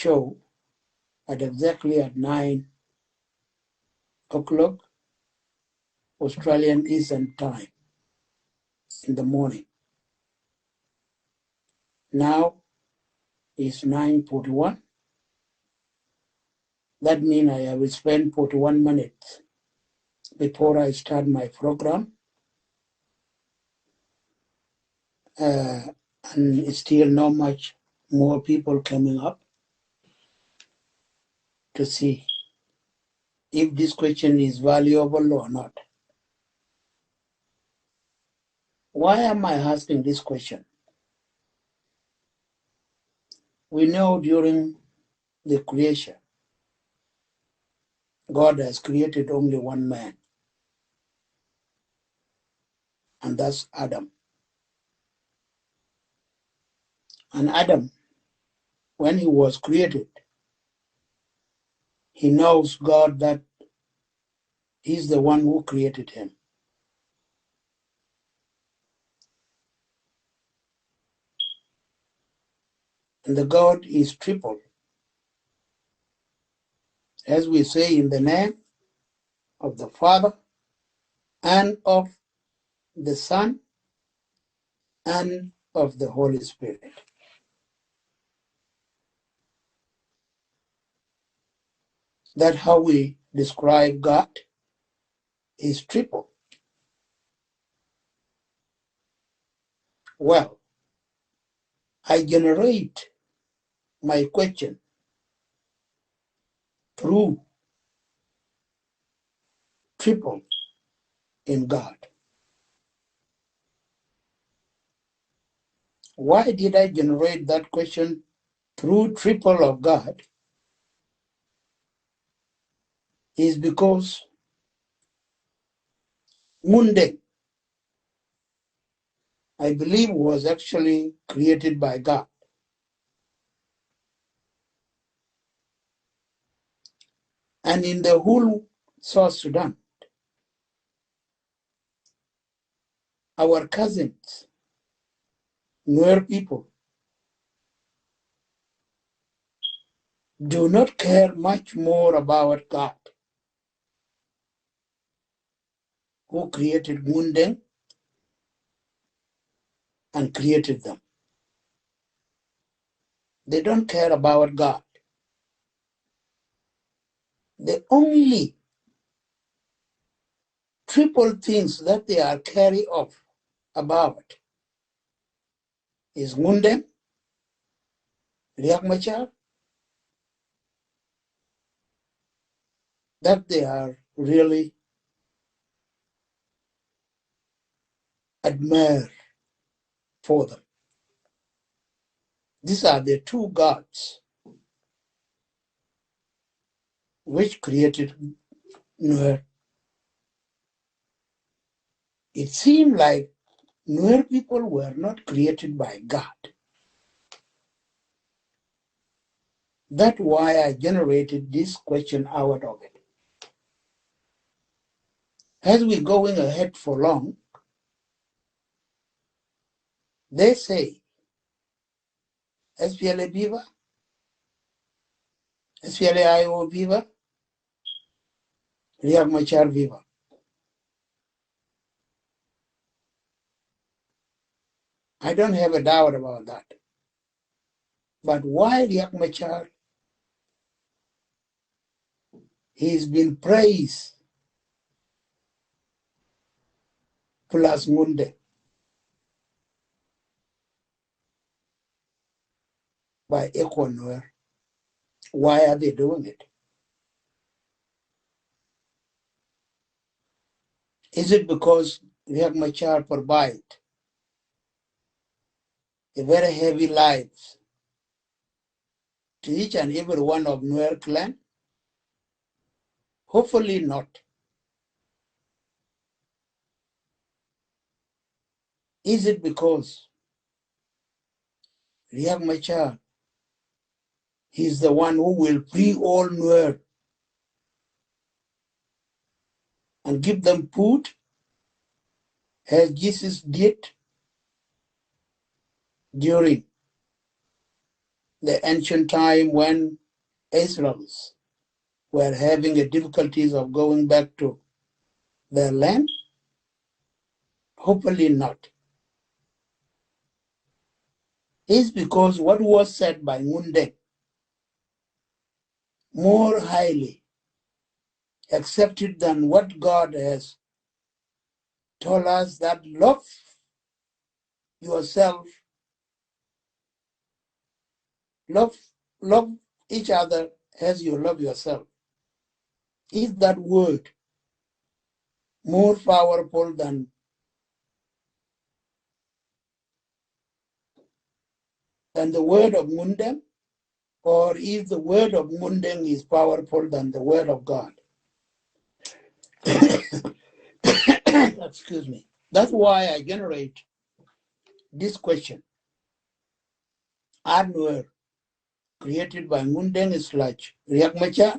show at exactly at 9 o'clock Australian Eastern Time in the morning. Now it's 9:41. That means I have spent 41 minutes before I start my program. And still not much more people coming up to see if this question is valuable or not. Why am I asking this question? We know during the creation, God has created only one man, and that's Adam. And Adam, when he was created, he knows God that he's the one who created him. And the God is triple. As we say, in the name of the Father and of the Son and of the Holy Spirit. That's how we describe God, is triple. Well, I generate my question through triple in God. Why did I generate that question through triple of God? Is because Munde, I believe, was actually created by God. And in the whole South Sudan, our cousins, Nuer people, do not care much more about God, who created Mundeng and created them. They don't care about God. The only triple things that they are carry off about is Mundeng, Riek Machar, that they are really admire for them. These are the two gods which created Nuer. It seemed like Nuer people were not created by God. That's why I generated this question out of it. As we're going ahead for long, they say, SPLA Viva, SPLA IO Viva, Riek Machar Viva. I don't have a doubt about that. But why Riek Machar? He's been praised plus Munde by Equanor. Why are they doing it? Is it because Riek Machar provide a very heavy life to each and every one of Nuer clan? Hopefully not. Is it because Riek Machar is the one who will free all Nuer and give them food as Jesus did during the ancient time when Israelites were having a difficulties of going back to their land? Hopefully not. It's because what was said by Ngunde more highly accepted than what God has told us, that love yourself, love each other as you love yourself. Is that word more powerful than the word of Ngunde? Or if the word of Mundeng is powerful than the word of God? Excuse me. That's why I generate this question. Are Nuer created by Mundeng / Riek Machar,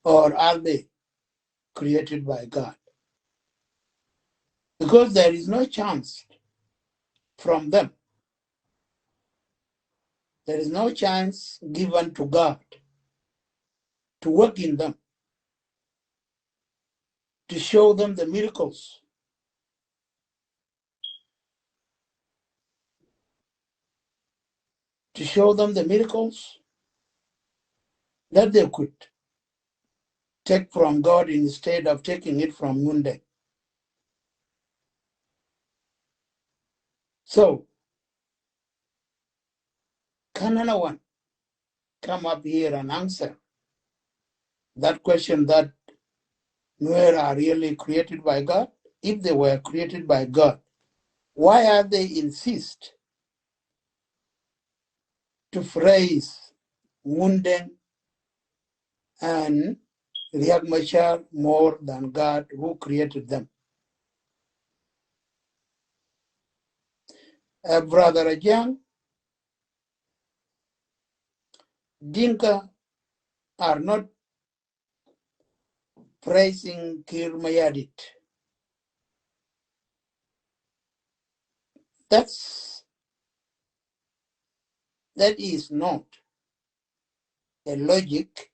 or are they created by God? Because there is no chance from them. There is no chance given to God to work in them, to show them the miracles, that they could take from God instead of taking it from Mundeng. So, can anyone come up here and answer that question, that Nuer are really created by God? If they were created by God, why are they insist to praise Mundeng and Riek Machar more than God who created them? Brother Ajang, Dinka are not praising Kir Mayadit. That is not a logic.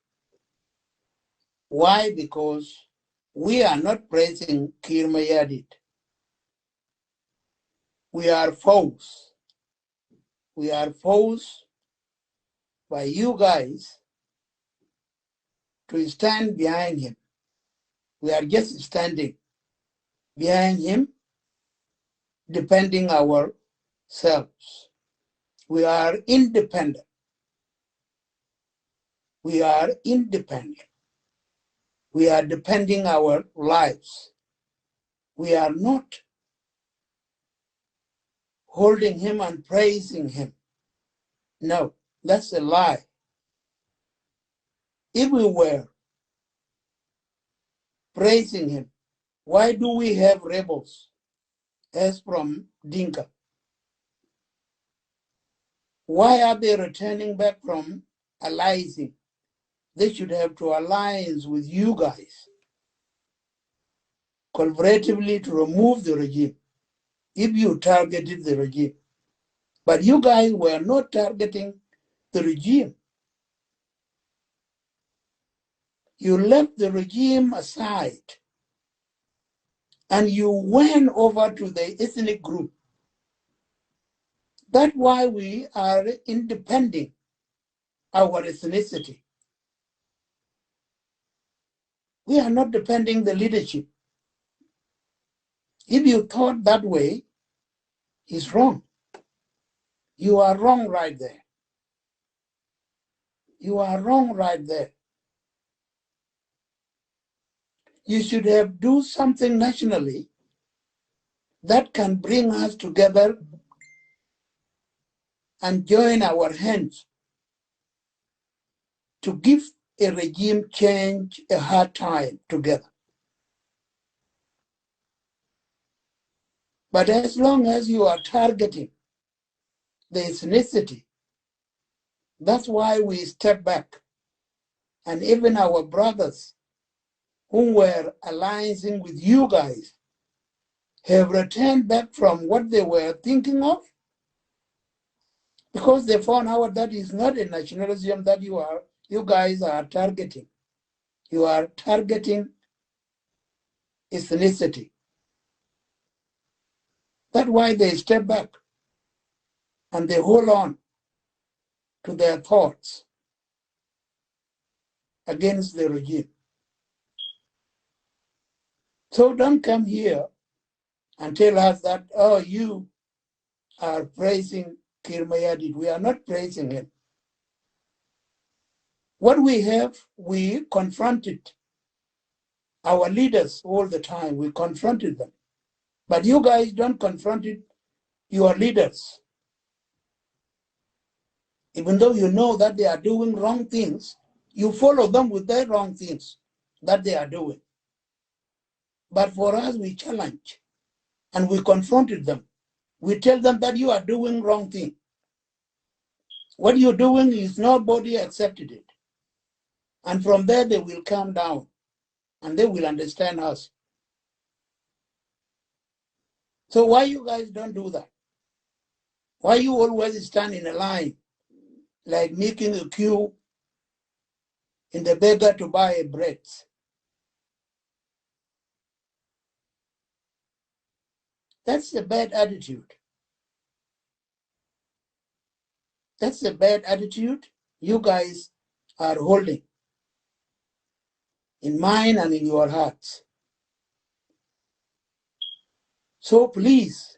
Why? Because we are not praising Kir Mayadit. We are forced. We are forced by you guys to stand behind him. We are just standing behind him, defending ourselves. We are independent. We are independent. We are defending our lives. We are not holding him and praising him. No, that's a lie. If we were praising him, why do we have rebels as from Dinka? Why are they returning back from allying? They should have to alliance with you guys collaboratively to remove the regime if you targeted the regime. But you guys were not targeting the regime. You left the regime aside and you went over to the ethnic group. That's why we are independent our ethnicity. We are not defending the leadership. If you thought that way, it's wrong. You are wrong right there. You are wrong right there. You should have do something nationally that can bring us together and join our hands to give a regime change a hard time together. But as long as you are targeting the ethnicity, that's why we step back. And even our brothers who were alliancing with you guys have returned back from what they were thinking of Because they found out that is not a nationalism that you guys are targeting. You are targeting ethnicity. That's why they step back and they hold on to their thoughts against the regime. So don't come here and tell us that, oh, you are praising Kir Mayadit. We are not praising him. What we have, we confronted our leaders all the time. We confronted them. But you guys don't confront your leaders. Even though you know that they are doing wrong things, you follow them with their wrong things that they are doing. But for us, we challenge and we confronted them. We tell them that you are doing wrong thing. What you're doing is nobody accepted it. And from there, they will calm down and they will understand us. So why you guys don't do that? Why you always stand in a line, like making a queue in the beggar to buy a bread? That's a bad attitude. That's a bad attitude you guys are holding in mind and in your hearts. So please,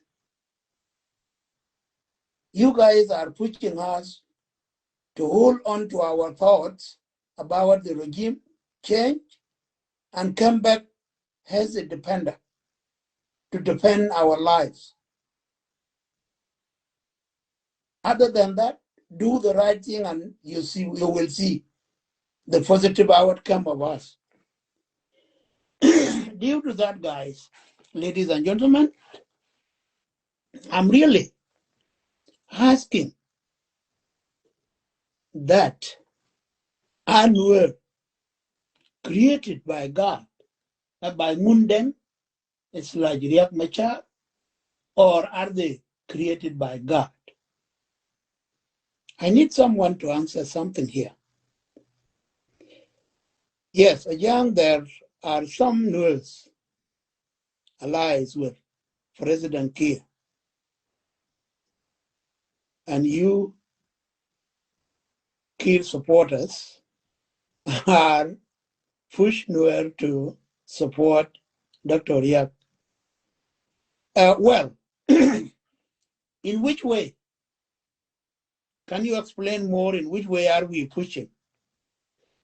you guys are pushing us to hold on to our thoughts about the regime change and come back as a dependent to defend our lives. Other than that, do the right thing and you will see the positive outcome of us. Due to that, guys, ladies and gentlemen, I'm really asking that are Nuer created by God, by Mundeng, it's like Riek Machar, or are they created by God? I need someone to answer something here. Yes, young, there are some Nuers allies with President Kiir, and you, Kiir supporters, are push Nuer to support Dr. Riek. Well, in which way? Can you explain more in which way are we pushing?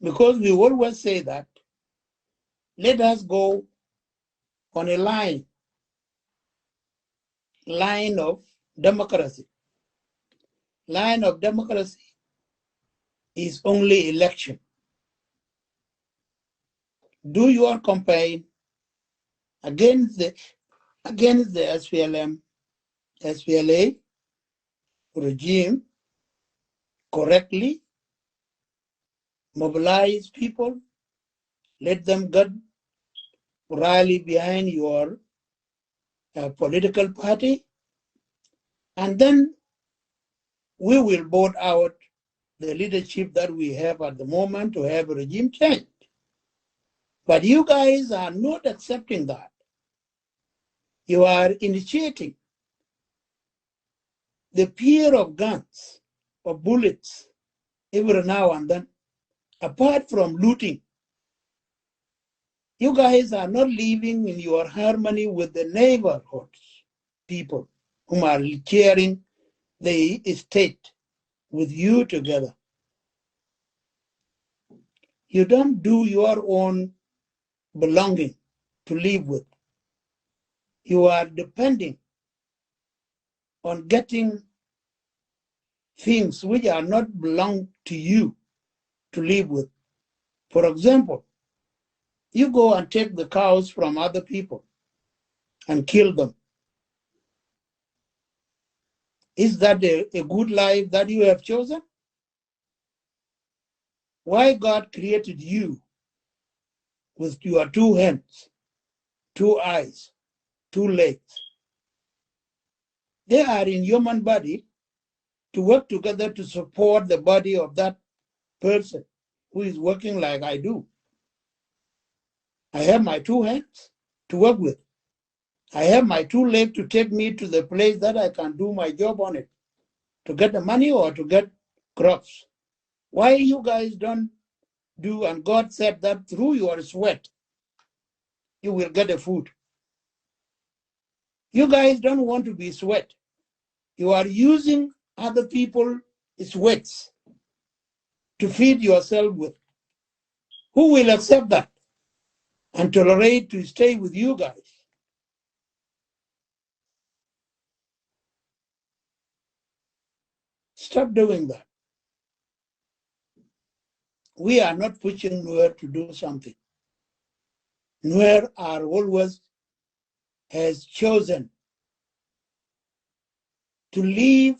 Because we always say that let us go on a line of democracy. Line of democracy is only election. Do your campaign against the SPLM, SPLA regime correctly, mobilize people, let them get rally behind your political party, and then we will vote out the leadership that we have at the moment to have a regime change. But you guys are not accepting that. You are initiating the fear of guns, of bullets, every now and then, apart from looting. You guys are not living in your harmony with the neighborhoods people whom are sharing the state with you together. You don't do your own belonging to live with. You are depending on getting things which are not belong to you to live with. For example, you go and take the cows from other people and kill them. Is that a good life that you have chosen? Why God created you with your two hands, two eyes, two legs? They are in human body, to work together to support the body of that person who is working like I do. I have my two hands to work with. I have my two legs to take me to the place that I can do my job on it, to get the money or to get crops. Why you guys don't do, and God said that through your sweat, you will get the food. You guys don't want to be sweat. You are using other people's sweats to feed yourself with. Who will accept that and tolerate to stay with you guys? Stop doing that. We are not pushing Nuer to do something. Nuer are always has chosen to live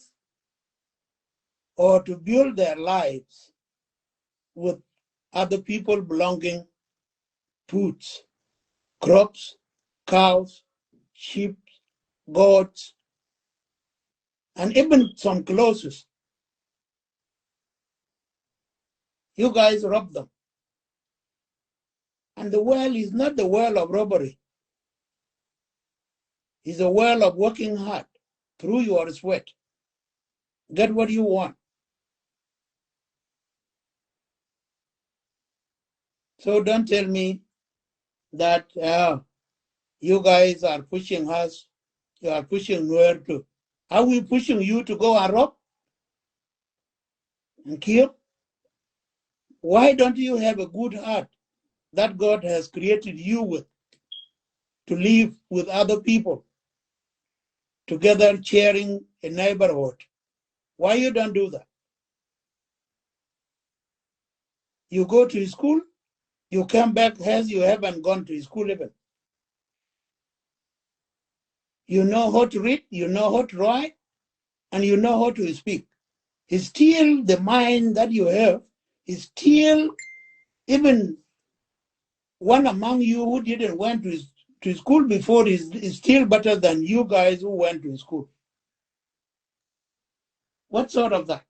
or to build their lives with other people belonging foods, crops, cows, sheep, goats, and even some clothes. You guys rob them. And the world is not the world of robbery. It's a world of working hard through your sweat. Get what you want. So don't tell me that you guys are pushing us, you are pushing Nuer to. Are we pushing you to go and rob and kill? Why don't you have a good heart that God has created you with to live with other people, together sharing a neighborhood? Why you don't do that? You go to school, you come back as you haven't gone to school even. You know how to read, you know how to write, and you know how to speak. It's still the mind that you have is still, even one among you who didn't went to school before is still better than you guys who went to school. What sort of that?